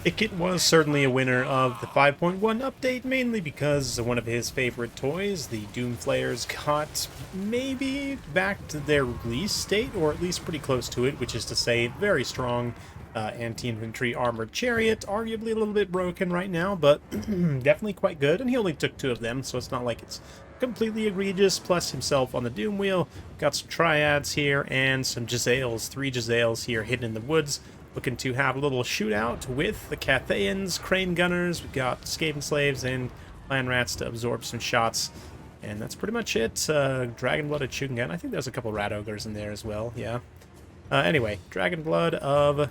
It was certainly a winner of the 5.1 update, mainly because one of his favorite toys, the Doomflayers, got maybe back to their release state, or at least pretty close to it, which is to say, very strong anti-infantry armored chariot, arguably a little bit broken right now, but definitely quite good, and he only took 2 of them, so it's not like it's completely egregious, plus himself on the Doom Wheel. Got some Triads here, and some Jezzails, 3 Jezzails here hidden in the woods, looking to have a little shootout with the Cathayans, Crane Gunners. We've got Skaven Slaves and Clan Rats to absorb some shots. And that's pretty much it. Dragon Blooded Shooting Gun. I think there's a couple Rat Ogres in there as well, yeah. Anyway, Dragon Blood of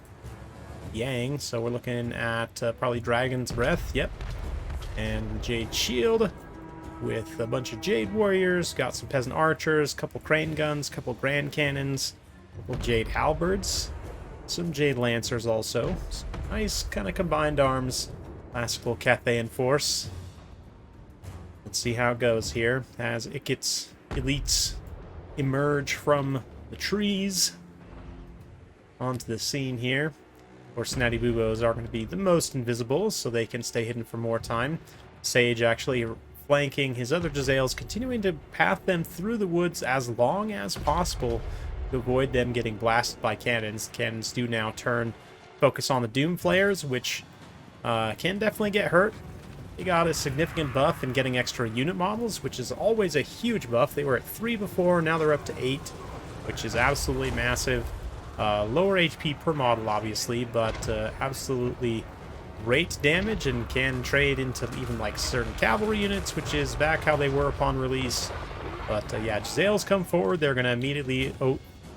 Yang. So we're looking at probably Dragon's Breath, yep. And Jade Shield with a bunch of Jade Warriors. Got some Peasant Archers, couple Crane Guns, couple Grand Cannons, couple Jade Halberds. Some Jade Lancers also. Some nice kind of combined arms. Classical Cathayan force. Let's see how it goes here as Ikit's elites emerge from the trees onto the scene here. Of course, Natty Boobos are going to be the most invisible, so they can stay hidden for more time. Sage actually flanking his other Jezzails, continuing to path them through the woods as long as possible to avoid them getting blasted by cannons. Cannons do now focus on the Doom Flayers, which can definitely get hurt. They got a significant buff in getting extra unit models, which is always a huge buff. They were at 3 before, now they're up to 8, which is absolutely massive. Lower HP per model, obviously, but absolutely great damage, and can trade into even like certain cavalry units, which is back how they were upon release. But yeah, Jezzails come forward. They're going to immediately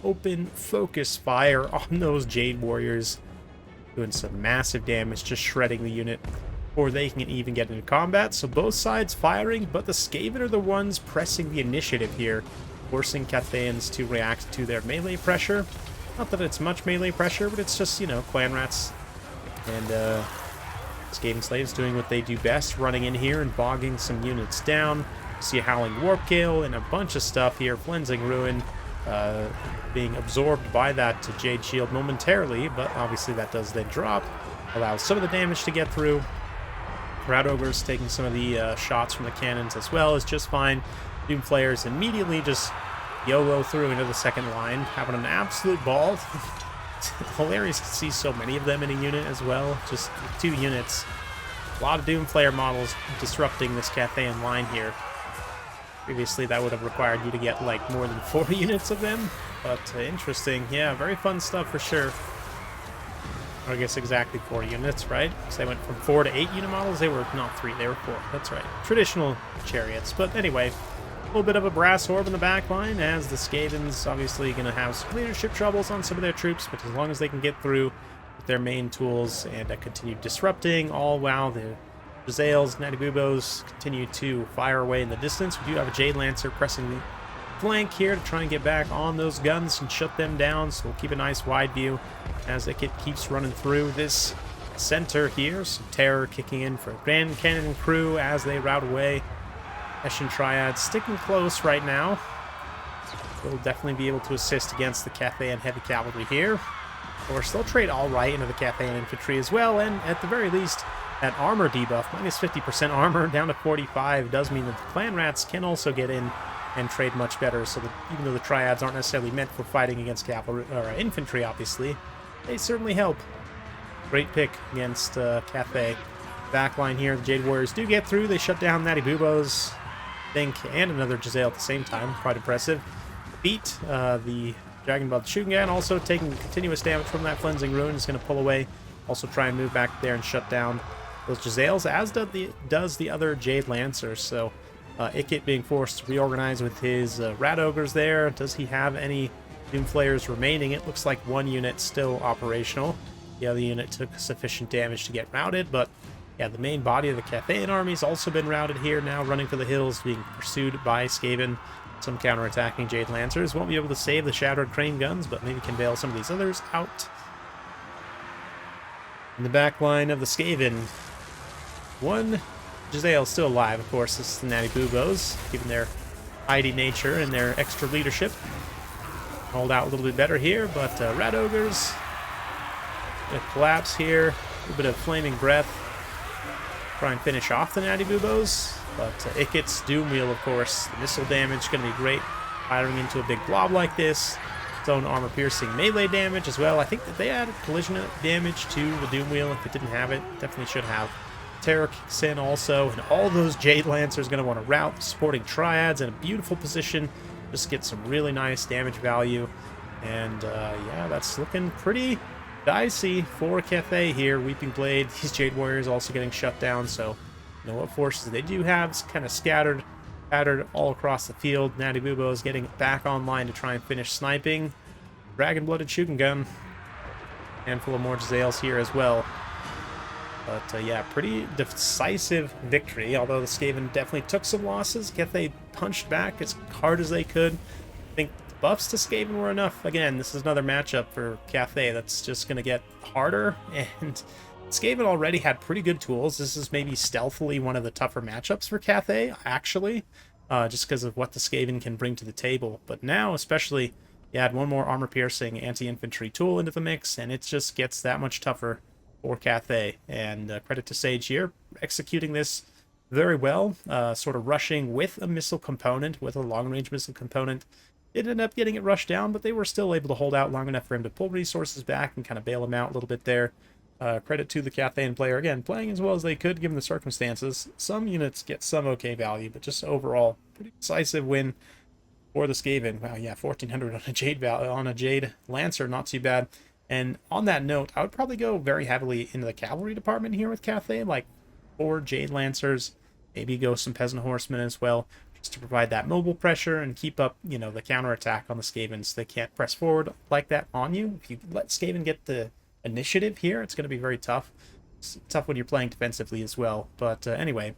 open focus fire on those Jade Warriors, doing some massive damage, just shredding the unit before they can even get into combat. So both sides firing, but the Skaven are the ones pressing the initiative here, forcing Cathayans to react to their melee pressure. Not that it's much melee pressure, but it's just, you know, Clan Rats and Skaven Slaves doing what they do best, running in here and bogging some units down. See a Howling Warp Gale and a bunch of stuff here. Flensing Ruin being absorbed by that Jade Shield momentarily, but obviously that does then drop. Allows some of the damage to get through. Rat Ogres taking some of the shots from the cannons as well is just fine. Doom Flayers immediately just YOLO through into the second line, having an absolute ball. It's hilarious to see so many of them in a unit as well. Just 2 units. A lot of Doom Flayer models disrupting this Cathayan line here. Previously, that would have required you to get, like, more than 4 units of them. But interesting. Yeah, very fun stuff for sure. Or I guess exactly 4 units, right? Because they went from 4 to 8 unit models. They were not 3, they were 4. That's right. Traditional chariots. But anyway, a little bit of a brass orb in the back line, as the Skaven's obviously going to have some leadership troubles on some of their troops, but as long as they can get through with their main tools and continue disrupting, all while the Jezzails, Natty Boobos continue to fire away in the distance. We do have a Jade Lancer pressing the flank here to try and get back on those guns and shut them down, so we'll keep a nice wide view as it keeps running through this center here. Some terror kicking in for Grand Cannon crew as they rout away. Hessian Triad sticking close right now. They'll definitely be able to assist against the Cathayan heavy cavalry here. Of course, they'll trade all right into the Cathayan infantry as well, and at the very least, that armor debuff, minus 50% armor down to 45, does mean that the Clan Rats can also get in and trade much better, so that even though the Triads aren't necessarily meant for fighting against cavalry or infantry, obviously, they certainly help. Great pick against Cathay. Backline here, the Jade Warriors do get through. They shut down Natty Boobos, I think, and another Jezzail at the same time. Quite impressive. Beat the Dragon Blood Shooting Gun, also taking continuous damage from that Flensing Ruin. Is going to pull away. Also try and move back there and shut down those Jezzails, as does the other Jade Lancers. So Ikit being forced to reorganize with his Rat Ogres there. Does he have any Doom Flayers remaining? It looks like 1 unit still operational. The other unit took sufficient damage to get routed, but yeah, the main body of the Cathayan army has also been routed here, now running for the hills, being pursued by Skaven. Some counterattacking Jade Lancers. Won't be able to save the Shattered Crane Guns, but maybe can bail some of these others out. In the back line of the Skaven, 1 Jezzail still alive, of course. This is the Natty Boobos, given their hidey nature and their extra leadership. Hold out a little bit better here, but Rat Ogres gonna collapse here. little bit of Flaming Breath. Try and finish off the Natty Boobos. But it gets Doom Wheel, of course. The missile damage going to be great. Firing into a big blob like this. Its own armor-piercing melee damage as well. I think that they added collision damage to the Doom Wheel. If it didn't have it, definitely should have. Terror kicks in also, and all those Jade Lancers going to want to route, supporting Triads in a beautiful position. Just get some really nice damage value. And yeah, that's looking pretty dicey for Cathay here. Weeping Blade, these Jade Warriors also getting shut down, so you know what forces they do have is kind of scattered all across the field. Natty Bubo is getting back online to try and finish sniping. Dragon-Blooded Shooting Gun. Handful of more Jazales here as well. But yeah, pretty decisive victory, although the Skaven definitely took some losses. Cathay punched back as hard as they could. I think the buffs to Skaven were enough. Again, this is another matchup for Cathay that's just going to get harder, and Skaven already had pretty good tools. This is maybe stealthily one of the tougher matchups for Cathay, actually, just because of what the Skaven can bring to the table. But now, especially, you add one more armor-piercing anti-infantry tool into the mix, and it just gets that much tougher for Cathay. And credit to Sage here, executing this very well, sort of rushing with a missile component, with a long-range missile component. It ended up getting it rushed down, but they were still able to hold out long enough for him to pull resources back and kind of bail him out a little bit there. Credit to the Cathayan player, again, playing as well as they could given the circumstances. Some units get some okay value, but just overall, pretty decisive win for the Skaven. Wow, yeah, 1,400 on a Jade Lancer, not too bad. And on that note, I would probably go very heavily into the cavalry department here with Cathay, like 4 Jade Lancers, maybe go some Peasant Horsemen as well, just to provide that mobile pressure and keep up, you know, the counterattack on the Skavens. They can't press forward like that on you. If you let Skaven get the initiative here, it's going to be very tough. It's tough when you're playing defensively as well. But anyway,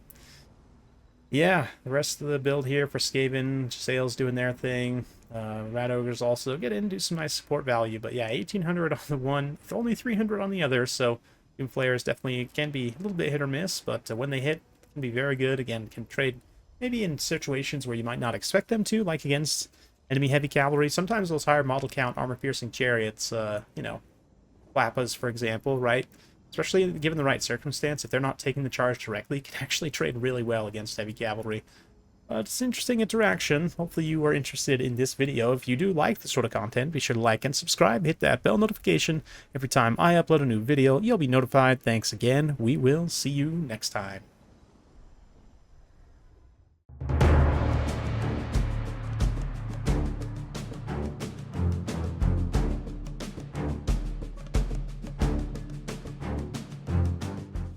yeah, the rest of the build here for Skaven, Sales doing their thing. Rat Ogres also get in, do some nice support value. But yeah, 1,800 on the one, only 300 on the other. So Doom Flayers definitely can be a little bit hit or miss, but when they hit, can be very good. Again, can trade maybe in situations where you might not expect them to, like against enemy heavy cavalry. Sometimes those higher model count armor-piercing chariots, you know, Flappas, for example, right? Especially given the right circumstance, if they're not taking the charge directly, can actually trade really well against heavy cavalry. It's an interesting interaction. Hopefully you are interested in this video. If you do like this sort of content, be sure to like and subscribe. Hit that bell notification. Every time I upload a new video, you'll be notified. Thanks again. We will see you next time.